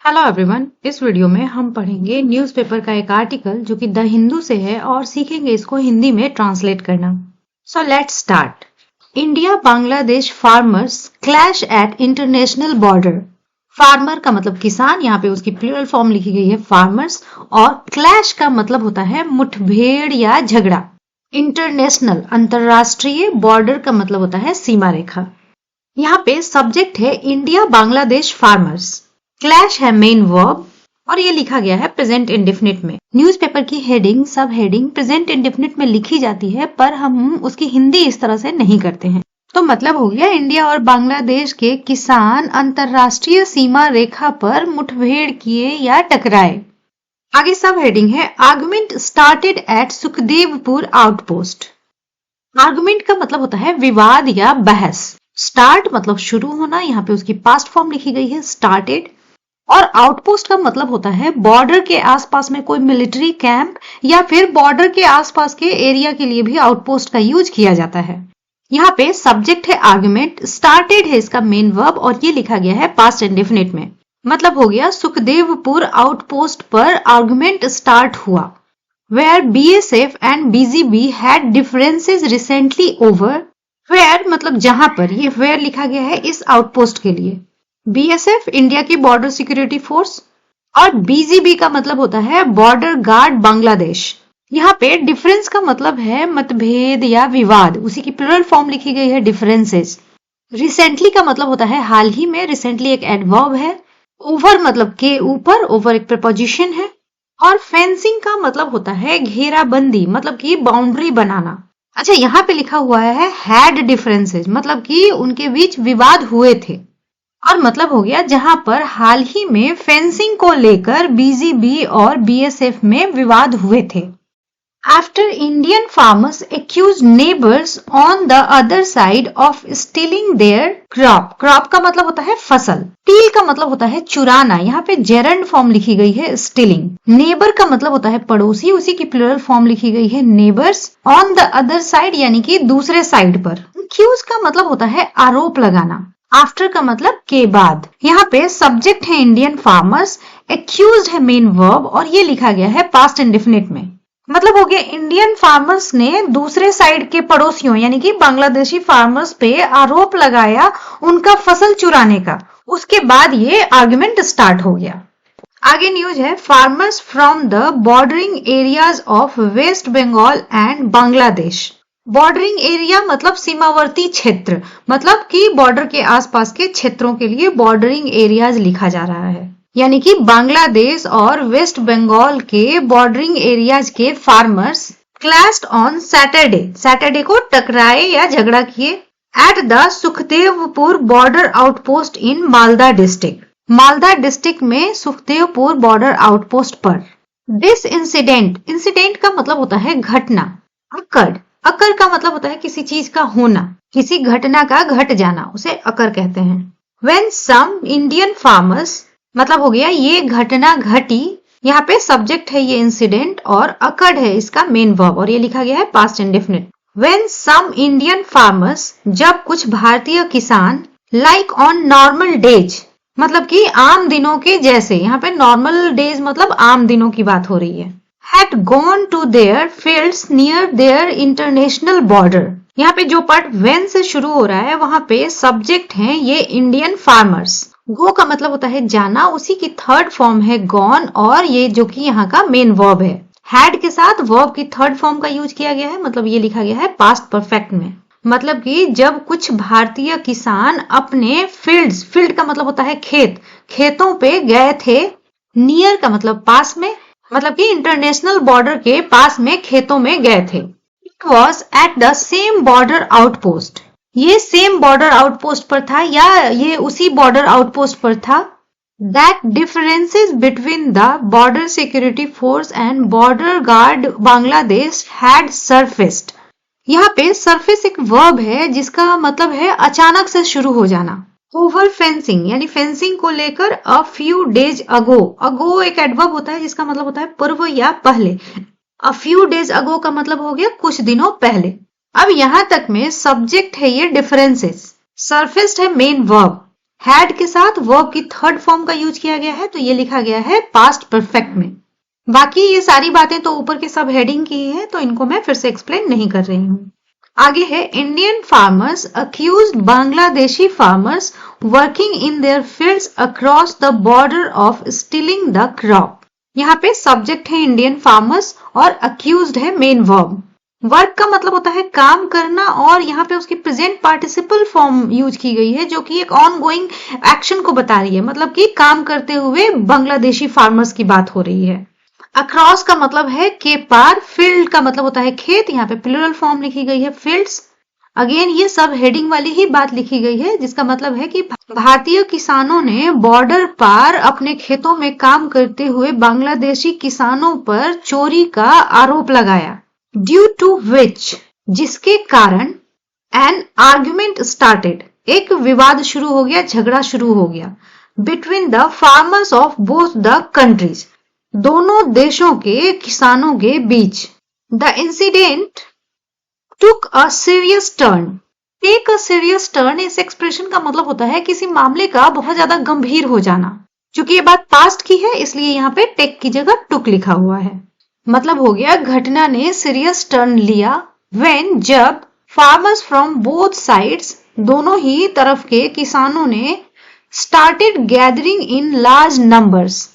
Hello everyone, इस video में हम पढ़ेंगे न्यूज़पेपर का एक आर्टिकल जो कि द हिंदू से है और सीखेंगे इसको हिंदी में ट्रांसलेट करना। So let's start. India Bangladesh farmers clash at international border. Farmer का मतलब किसान, यहाँ पे उसकी प्लूरल फॉर्म लिखी गई है फार्मर्स, और क्लैश का मतलब होता है मुठभेड़ या झगड़ा। इंटरनेशनल अंतरराष्ट्रीय, बॉर्डर का मतलब होता है सीमा रेखा। यहाँ पे सब्जेक्ट है इंडिया बांग्लादेश फार्मर्स, क्लैश है मेन वर्ब और ये लिखा गया है प्रेजेंट इंडेफिनिट में। न्यूज़पेपर की हेडिंग सब हेडिंग प्रेजेंट इंडेफिनिट में लिखी जाती है, पर हम उसकी हिंदी इस तरह से नहीं करते हैं। तो मतलब हो गया इंडिया और बांग्लादेश के किसान अंतरराष्ट्रीय सीमा रेखा पर मुठभेड़ किए या टकराए। आगे सब हेडिंग है argument started at Sukhdevpur outpost. Argument का मतलब होता है विवाद या बहस। स्टार्ट मतलब शुरू होना, यहाँ पे उसकी पास्ट फॉर्म लिखी गई है स्टार्टेड। और आउटपोस्ट का मतलब होता है बॉर्डर के आसपास में कोई मिलिट्री कैंप या फिर बॉर्डर के आसपास के एरिया के लिए भी आउटपोस्ट का यूज किया जाता है। यहाँ पे सब्जेक्ट है आर्गुमेंट, स्टार्टेड है इसका मेन वर्ब और ये लिखा गया है पास्ट इंडेफिनिट में। मतलब हो गया सुखदेवपुर आउटपोस्ट पर आर्गुमेंट स्टार्ट हुआ। Where BSF and BGB had differences recently over. Where मतलब जहां पर, ये वेयर लिखा गया है इस आउटपोस्ट के लिए। BSF इंडिया की बॉर्डर सिक्योरिटी फोर्स और BGB का मतलब होता है बॉर्डर गार्ड बांग्लादेश। यहाँ पे डिफरेंस का मतलब है मतभेद या विवाद, उसी की प्लूरल फॉर्म लिखी गई है डिफरेंसेस। रिसेंटली का मतलब होता है हाल ही में, रिसेंटली एक एडवर्ब है। ओवर मतलब के ऊपर, ओवर एक प्रपोजिशन है। और फेंसिंग का मतलब होता है घेराबंदी, मतलब कि बाउंड्री बनाना। अच्छा, यहाँ पे लिखा हुआ है हैड डिफरेंसेस, मतलब कि उनके बीच विवाद हुए थे। और मतलब हो गया जहां पर हाल ही में फेंसिंग को लेकर BGB और BSF में विवाद हुए थे। After Indian farmers accuse neighbours on the other side of stealing their crop. Crop का मतलब होता है फसल, स्टील का मतलब होता है चुराना, यहाँ पे जेरंड फॉर्म लिखी गई है स्टीलिंग। नेबर का मतलब होता है पड़ोसी, उसी की प्लूरल फॉर्म लिखी गई है neighbours. On the other side यानी कि दूसरे साइड पर। एक्यूज का मतलब होता है आरोप लगाना। आफ्टर का मतलब के बाद। यहाँ पे सब्जेक्ट है इंडियन फार्मर्स, एक्यूज्ड है मेन वर्ब और ये लिखा गया है पास्ट इंडेफिनिट में। मतलब हो गया इंडियन फार्मर्स ने दूसरे साइड के पड़ोसियों यानी कि बांग्लादेशी फार्मर्स पे आरोप लगाया उनका फसल चुराने का। उसके बाद ये आर्गुमेंट स्टार्ट हो गया। आगे न्यूज है farmers from the bordering areas of West Bengal and Bangladesh. Bordering area मतलब सीमावर्ती क्षेत्र, मतलब कि बॉर्डर के आसपास के क्षेत्रों के लिए बॉर्डरिंग एरियाज लिखा जा रहा है। यानी कि बांग्लादेश और वेस्ट बंगाल के बॉर्डरिंग एरियाज के farmers clashed on Saturday, Saturday को टकराए या झगड़ा किए at the Sukhdevpur border outpost in Malda district. Malda district में सुखदेवपुर बॉर्डर आउटपोस्ट पर। दिस इंसिडेंट, इंसिडेंट का मतलब होता है घटना। अकर्ड, अकर का मतलब होता है किसी चीज का होना, किसी घटना का घट जाना, उसे अकर कहते हैं। When some Indian farmers मतलब हो गया ये घटना घटी। यहाँ पे सब्जेक्ट है ये इंसिडेंट और अकर्ड है इसका मेन वर्ब और ये लिखा गया है past indefinite. When some Indian farmers जब कुछ भारतीय किसान like on normal days मतलब कि आम दिनों के जैसे, यहाँ पे नॉर्मल डेज मतलब आम दिनों की बात हो रही है। had gone to their fields near their international border। यहाँ पे जो पार्ट when से शुरू हो रहा है वहां पे सब्जेक्ट है ये इंडियन फार्मर्स। गो का मतलब होता है जाना, उसी की थर्ड फॉर्म है गॉन और ये जो कि यहाँ का मेन वर्ब है। हैड के साथ वर्ब की थर्ड फॉर्म का यूज किया गया है, मतलब ये लिखा गया है पास्ट परफेक्ट में। मतलब कि जब कुछ भारतीय किसान अपने फील्ड्स, फील्ड का मतलब होता है खेत, खेतों पे गए थे। नियर का मतलब पास में, मतलब कि इंटरनेशनल बॉर्डर के पास में खेतों में गए थे। It was at the same border outpost, ये सेम बॉर्डर आउटपोस्ट पर था या ये उसी बॉर्डर आउटपोस्ट पर था। That differences between the border security force and border guard Bangladesh had surfaced. यहाँ पे सरफेस एक वर्ब है जिसका मतलब है अचानक से शुरू हो जाना। ओवर फेंसिंग यानी फेंसिंग को लेकर अ फ्यू डेज अगो, अगो एक एडवर्ब होता है जिसका मतलब होता है पूर्व या पहले। अ फ्यू डेज अगो का मतलब हो गया कुछ दिनों पहले। अब यहां तक में सब्जेक्ट है ये डिफरेंसेस, सरफेस्ड है मेन वर्ब हैड के साथ वर्ब की थर्ड फॉर्म का यूज किया गया है, तो ये लिखा गया है पास्ट परफेक्ट में। बाकी ये सारी बातें तो ऊपर के सब हेडिंग की है, तो इनको मैं फिर से एक्सप्लेन नहीं कर रही हूँ। आगे है Indian farmers accused Bangladeshi farmers working in their fields across the border of stealing the crop. यहाँ पे सब्जेक्ट है इंडियन फार्मर्स और अक्यूज्ड है मेन वर्ब। वर्क का मतलब होता है काम करना, और यहाँ पे उसकी प्रेजेंट पार्टिसिपल फॉर्म यूज की गई है जो कि एक ऑन गोइंग एक्शन को बता रही है, मतलब कि काम करते हुए बांग्लादेशी फार्मर्स की बात हो रही है। अक्रॉस का मतलब है के पार, फील्ड का मतलब होता है खेत, यहाँ पे प्लूरल फॉर्म लिखी गई है फील्ड्स। अगेन ये सब हेडिंग वाली ही बात लिखी गई है, जिसका मतलब है कि भारतीय किसानों ने बॉर्डर पार अपने खेतों में काम करते हुए बांग्लादेशी किसानों पर चोरी का आरोप लगाया। ड्यू टू विच, जिसके कारण एन आर्ग्यूमेंट स्टार्टेड, एक विवाद शुरू हो गया, झगड़ा शुरू हो गया, between the farmers of both the countries, दोनों देशों के किसानों के बीच। The incident took a serious turn. Take a serious turn इस एक्सप्रेशन का मतलब होता है किसी मामले का बहुत ज्यादा गंभीर हो जाना। क्योंकि ये बात पास्ट की है, इसलिए यहाँ पे टेक की जगह टुक लिखा हुआ है। मतलब हो गया घटना ने सीरियस टर्न लिया व्हेन, जब फार्मर्स फ्रॉम बोथ साइड्स, दोनों ही तरफ के किसानों ने started gathering in large numbers.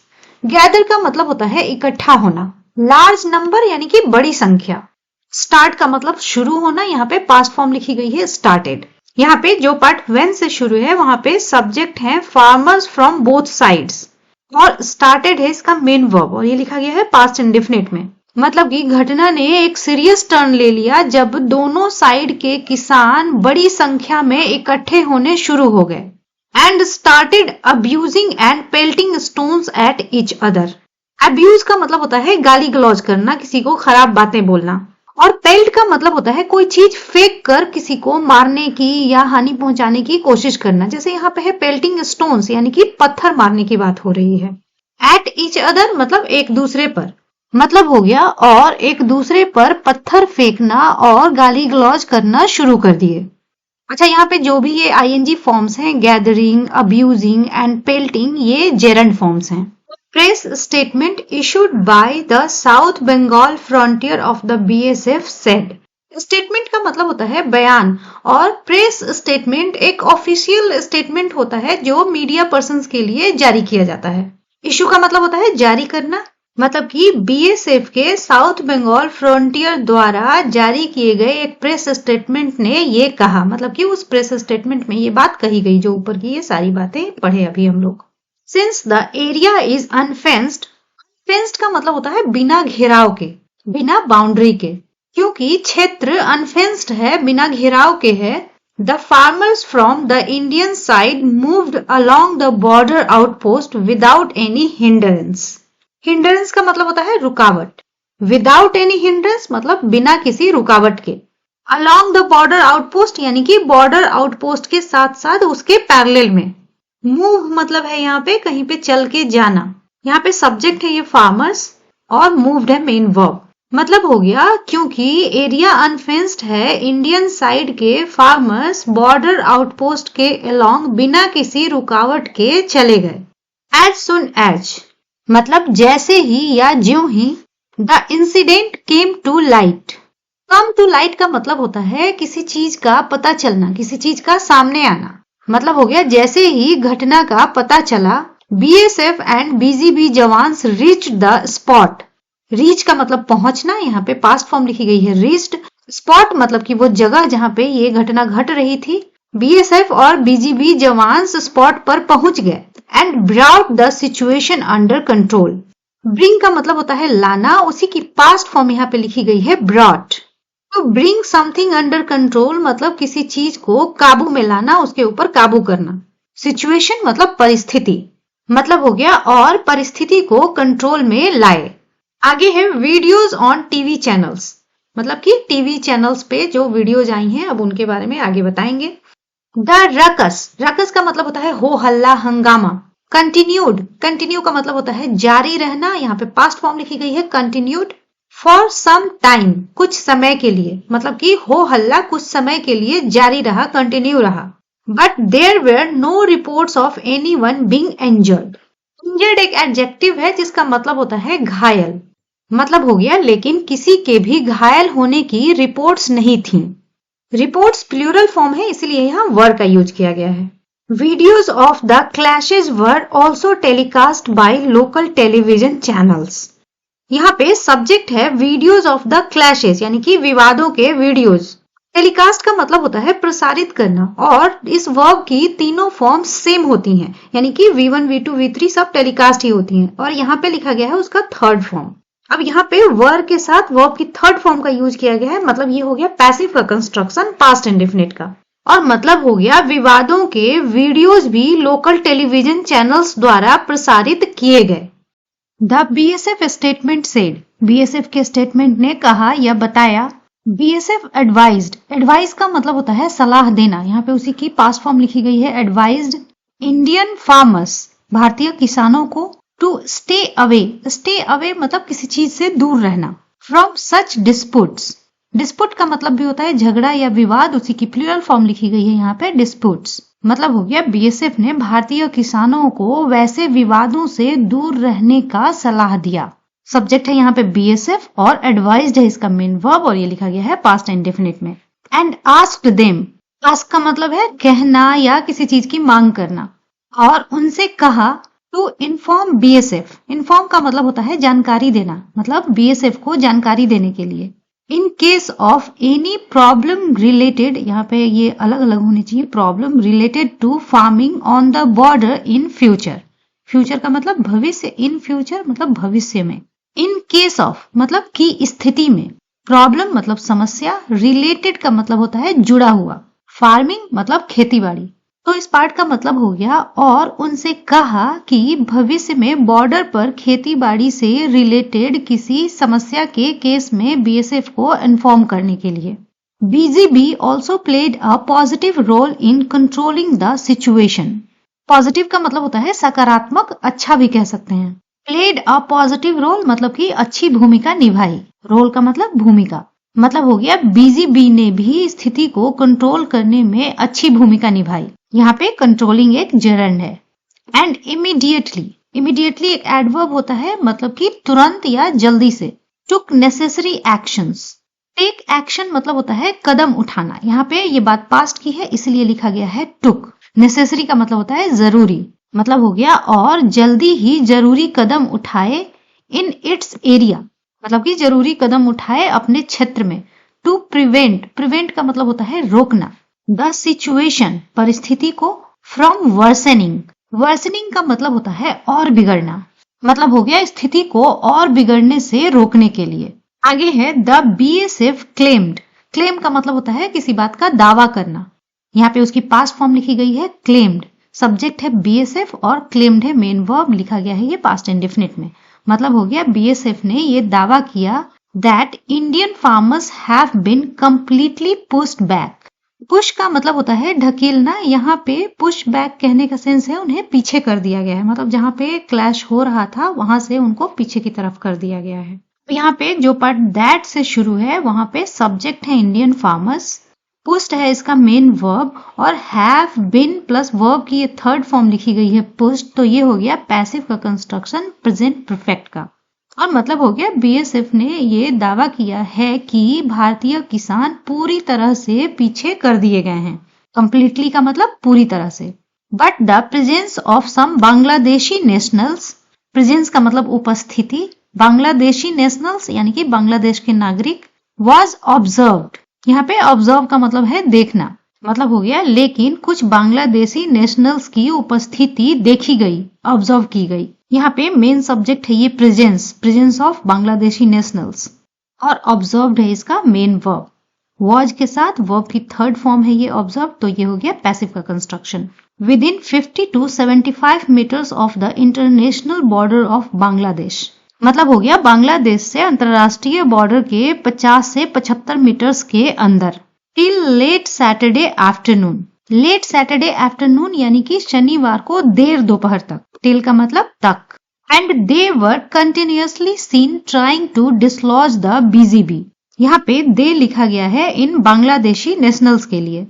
Gather का मतलब होता है इकट्ठा होना, लार्ज नंबर यानी कि बड़ी संख्या। स्टार्ट का मतलब शुरू होना, यहाँ पे पास्ट फॉर्म लिखी गई है स्टार्टेड। यहाँ पे जो पार्ट व्हेन से शुरू है वहां पे सब्जेक्ट है फार्मर्स फ्रॉम बोथ साइड्स और स्टार्टेड है इसका मेन वर्ब, और ये लिखा गया है पास्ट इंडेफिनिट में। मतलब कि घटना ने एक सीरियस टर्न ले लिया जब दोनों साइड के किसान बड़ी संख्या में इकट्ठे होने शुरू हो गए। And started abusing and pelting stones at each other. Abuse का मतलब होता है गाली गलौज करना, किसी को खराब बातें बोलना, और पेल्ट का मतलब होता है कोई चीज फेंक कर किसी को मारने की या हानि पहुंचाने की कोशिश करना। जैसे यहाँ पे है पेल्टिंग स्टोन्स यानी कि पत्थर मारने की बात हो रही है। एट ईच अदर मतलब एक दूसरे पर, मतलब हो गया और एक दूसरे पर पत्थर फेंकना और गाली गलौज करना शुरू कर दिए। अच्छा, यहाँ पे जो भी ये आईएनजी फॉर्म्स हैं, गैदरिंग, अब्यूजिंग एंड पेल्टिंग, ये जेरंड फॉर्म्स हैं। Press statement issued by the South Bengal Frontier of the BSF said. Statement का मतलब होता है बयान, और प्रेस स्टेटमेंट एक ऑफिशियल स्टेटमेंट होता है जो मीडिया पर्संस के लिए जारी किया जाता है। इशू का मतलब होता है जारी करना, मतलब कि बीएसएफ के साउथ बंगाल फ्रंटियर द्वारा जारी किए गए एक प्रेस स्टेटमेंट ने ये कहा, मतलब कि उस प्रेस स्टेटमेंट में ये बात कही गई जो ऊपर की ये सारी बातें पढ़े अभी हम लोग। Since the area is unfenced, fenced का मतलब होता है बिना घेराव के, बिना बाउंड्री के। क्योंकि क्षेत्र अनफेंस्ड है, बिना घेराव के है, the farmers from the Indian side moved along the border outpost without any hindrance. Hindrance का मतलब होता है रुकावट, विदाउट एनी हिंड्रेंस मतलब बिना किसी रुकावट के। अलोंग द बॉर्डर आउटपोस्ट यानी कि बॉर्डर आउटपोस्ट के साथ साथ उसके पैरेलल में। मूव मतलब है यहाँ पे कहीं पे चल के जाना। यहाँ पे सब्जेक्ट है ये फार्मर्स और मूव्ड है मेन वर्ब। मतलब हो गया क्योंकि एरिया अनफेंस्ड है, इंडियन साइड के फार्मर्स बॉर्डर आउटपोस्ट के अलोंग बिना किसी रुकावट के चले गए। एज सुन एज मतलब जैसे ही या ज्यों ही। The incident came to light. Come to light का मतलब होता है किसी चीज का पता चलना, किसी चीज का सामने आना। मतलब हो गया जैसे ही घटना का पता चला, BSF and BGB jawans reached the spot. Reach का मतलब पहुंचना, यहाँ पे पास्ट फॉर्म लिखी गई है रीच्ड। स्पॉट मतलब कि वो जगह जहां पे ये घटना घट रही थी। बीएसएफ और बीजीबी जवान्स स्पॉट पर पहुंच गए and brought the situation under control. Bring का मतलब होता है लाना, उसी की पास्ट फॉर्म यहाँ पे लिखी गई है ब्रॉट। तो ब्रिंग समथिंग अंडर कंट्रोल मतलब किसी चीज को काबू में लाना, उसके ऊपर काबू करना। सिचुएशन मतलब परिस्थिति, मतलब हो गया और परिस्थिति को कंट्रोल में लाए। आगे है वीडियोज ऑन टीवी चैनल्स, मतलब कि टीवी चैनल्स पे जो वीडियोज आई हैं अब उनके बारे में आगे बताएंगे। द रकस, रकस का मतलब होता है हो हल्ला, हंगामा। कंटिन्यूड, कंटिन्यू का मतलब होता है जारी रहना, यहाँ पे पास्ट फॉर्म लिखी गई है कंटिन्यूड। फॉर सम टाइम, कुछ समय के लिए, मतलब कि हो हल्ला कुछ समय के लिए जारी रहा, कंटिन्यू रहा। But there were no reports of anyone being injured. Injured एक एडजेक्टिव है जिसका मतलब होता है घायल, मतलब हो गया लेकिन किसी के भी घायल होने की रिपोर्ट्स नहीं थी। रिपोर्ट्स प्लूरल फॉर्म है इसलिए यहाँ वर का यूज किया गया है। Videos of the clashes were also telecast by local television channels. यहाँ पे सब्जेक्ट है वीडियोज ऑफ द क्लैशेज यानी कि विवादों के वीडियोज। टेलीकास्ट का मतलब होता है प्रसारित करना और इस वर्ब की तीनों फॉर्म सेम होती हैं यानी कि V1, V2, V3 सब टेलीकास्ट ही होती हैं और यहाँ पे लिखा गया है उसका थर्ड फॉर्म। अब यहाँ पे वर के साथ वर्ब की थर्ड फॉर्म का यूज किया गया है, मतलब ये हो गया पैसिव का कंस्ट्रक्शन पास्ट इंडेफिनिट का, और मतलब हो गया विवादों के वीडियोज भी लोकल टेलीविजन चैनल्स द्वारा प्रसारित किए गए। The BSF statement said, BSF के स्टेटमेंट ने कहा या बताया। BSF एडवाइज्ड, एडवाइज का मतलब होता है सलाह देना, यहाँ पे उसी की पास्ट फॉर्म लिखी गई है एडवाइज्ड इंडियन फार्मर्स, भारतीय किसानों को to stay away, stay away मतलब किसी चीज से दूर रहना, फ्रॉम सच डिस्प्यूट्स, डिस्प्यूट का मतलब भी होता है झगड़ा या विवाद, उसी की प्लूरल फॉर्म लिखी गई है यहाँ पे डिस्प्यूट्स। मतलब हो गया BSF ने भारतीय किसानों को वैसे विवादों से दूर रहने का सलाह दिया। सब्जेक्ट है यहाँ पे BSF और एडवाइज्ड है इसका मेन वर्ब और ये लिखा गया है पास्ट इंडेफिनिट में। एंड आस्क्ड देम, आस्क का मतलब है कहना या किसी चीज की मांग करना, और उनसे कहा टू इन्फॉर्म BSF, इन्फॉर्म का मतलब होता है जानकारी देना, मतलब BSF को जानकारी देने के लिए। In case of any problem related, यहाँ पे ये अलग अलग होनी चाहिए, problem related to farming on the border in future, future का मतलब भविष्य, इन फ्यूचर मतलब भविष्य में। इन केस ऑफ मतलब की स्थिति में, प्रॉब्लम मतलब समस्या, रिलेटेड का मतलब होता है जुड़ा हुआ, फार्मिंग मतलब खेतीबाड़ी। तो इस पार्ट का मतलब हो गया और उनसे कहा कि भविष्य में बॉर्डर पर खेतीबाड़ी से रिलेटेड किसी समस्या के केस में BSF को इन्फॉर्म करने के लिए। BGB also played a positive role in controlling the situation. Positive का मतलब होता है सकारात्मक, अच्छा भी कह सकते हैं। प्लेड अ पॉजिटिव रोल मतलब कि अच्छी भूमिका निभाई, रोल का मतलब भूमिका, मतलब हो गया BGB ने भी स्थिति को कंट्रोल करने में अच्छी भूमिका निभाई। यहाँ पे कंट्रोलिंग एक जेरेंड है। एंड इमीडिएटली, इमीडिएटली एक एडवर्ब होता है मतलब कि तुरंत या जल्दी से। टुक नेसेसरी एक्शंस, टेक एक्शन मतलब होता है कदम उठाना, यहाँ पे ये बात पास्ट की है इसलिए लिखा गया है टुक। नेसेसरी का मतलब होता है जरूरी, मतलब हो गया और जल्दी ही जरूरी कदम उठाए। इन इट्स एरिया मतलब कि जरूरी कदम उठाए अपने क्षेत्र में। टू प्रिवेंट, प्रिवेंट का मतलब होता है रोकना। द सिचुएशन परिस्थिति को। फ्रॉम वर्सनिंग, वर्सनिंग का मतलब होता है और बिगड़ना, मतलब हो गया स्थिति को और बिगड़ने से रोकने के लिए। आगे है द BSF क्लेम्ड, क्लेम का मतलब होता है किसी बात का दावा करना, यहाँ पे उसकी पास्ट फॉर्म लिखी गई है क्लेम्ड। सब्जेक्ट है BSF और क्लेम्ड है मेन वर्ब, लिखा गया है ये पास्ट इंडेफिनिट में। मतलब हो गया BSF ने ये दावा किया that Indian farmers have been completely pushed back. Push का मतलब होता है ढकेलना, यहाँ पे पुश बैक कहने का सेंस है उन्हें पीछे कर दिया गया है, मतलब जहाँ पे क्लैश हो रहा था वहां से उनको पीछे की तरफ कर दिया गया है। यहाँ पे जो पार्ट दैट से शुरू है वहां पे सब्जेक्ट है इंडियन फार्मर्स, पुश्ड है इसका मेन वर्ब और हैव बीन प्लस वर्ब की ये थर्ड फॉर्म लिखी गई है पुश्ड, तो ये हो गया पैसिव का कंस्ट्रक्शन प्रेजेंट परफेक्ट का। और मतलब हो गया BSF ने ये दावा किया है कि भारतीय किसान पूरी तरह से पीछे कर दिए गए हैं। कंप्लीटली का मतलब पूरी तरह से। But the presence of some Bangladeshi nationals, presence का मतलब उपस्थिति, बांग्लादेशी नेशनल्स यानी कि बांग्लादेश के नागरिक, वॉज ऑब्जर्व्ड, यहाँ पे ऑब्जर्व का मतलब है देखना, मतलब हो गया लेकिन कुछ बांग्लादेशी नेशनल्स की उपस्थिति देखी गई, ऑब्जर्व की गई। यहाँ पे मेन सब्जेक्ट है ये presence, presence of Bangladeshi nationals, और ऑब्जर्व्ड है इसका मेन वर्ब। वॉज के साथ वर्ब की थर्ड फॉर्म है ये ऑब्जर्व, तो ये हो गया पैसिव का construction. Within 50 to 75 metres of the international border of Bangladesh, मतलब हो गया बांग्लादेश से अंतरराष्ट्रीय बॉर्डर के 50 से 75 मीटर्स के अंदर। Till late Saturday afternoon, late Saturday afternoon यानी कि शनिवार को देर दोपहर तक, टिल का मतलब तक। And they were continuously seen trying to dislodge the BGB, यहाँ पे दे लिखा गया है इन बांग्लादेशी नेशनल्स के लिए।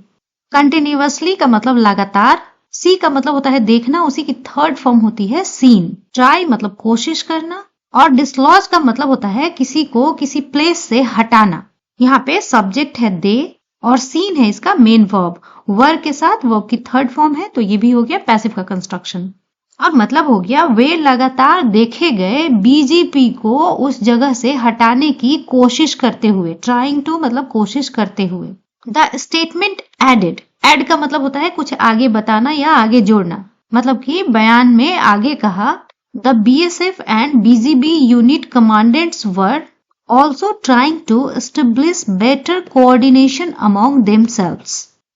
कंटिन्यूअसली का मतलब लगातार, सी का मतलब होता है देखना, उसी की थर्ड फॉर्म होती है सीन। ट्राई मतलब कोशिश करना, और डिसलॉज का मतलब होता है किसी को किसी प्लेस से हटाना। यहाँ पे सब्जेक्ट है दे और सीन है इसका मेन वर्ब। वर्ब के साथ वर्ब की थर्ड फॉर्म है, तो ये भी हो गया पैसिव का कंस्ट्रक्शन। अब मतलब हो गया वे लगातार देखे गए बीजेपी को उस जगह से हटाने की कोशिश करते हुए। ट्राइंग टू मतलब कोशिश करते हुए। द स्टेटमेंट एडेड, एड का मतलब होता है कुछ आगे बताना या आगे जोड़ना। मतलब कि बयान में आगे कहा the BSF and BGB unit commandants were also trying to establish better coordination among themselves.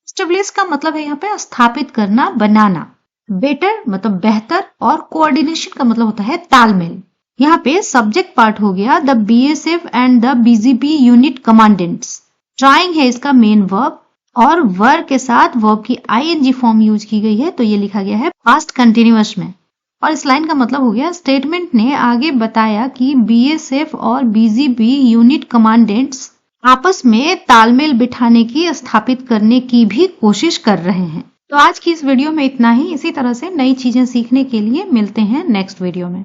Establish का मतलब है यहाँ पे स्थापित करना, बनाना। Better मतलब बेहतर, और coordination का मतलब होता है तालमेल। यहाँ पे सब्जेक्ट पार्ट हो गया the BSF and the BGB unit commandants. Trying है इसका मेन वर्ब, और वर्ब के साथ वर्ब की ing फॉर्म यूज की गई है, तो ये लिखा गया है पास्ट कंटिन्यूअस में। और इस लाइन का मतलब हो गया स्टेटमेंट ने आगे बताया कि बीएसएफ और बीजीबी यूनिट कमांडेंट्स आपस में तालमेल बिठाने की, स्थापित करने की भी कोशिश कर रहे हैं। तो आज की इस वीडियो में इतना ही। इसी तरह से नई चीजें सीखने के लिए मिलते हैं नेक्स्ट वीडियो में।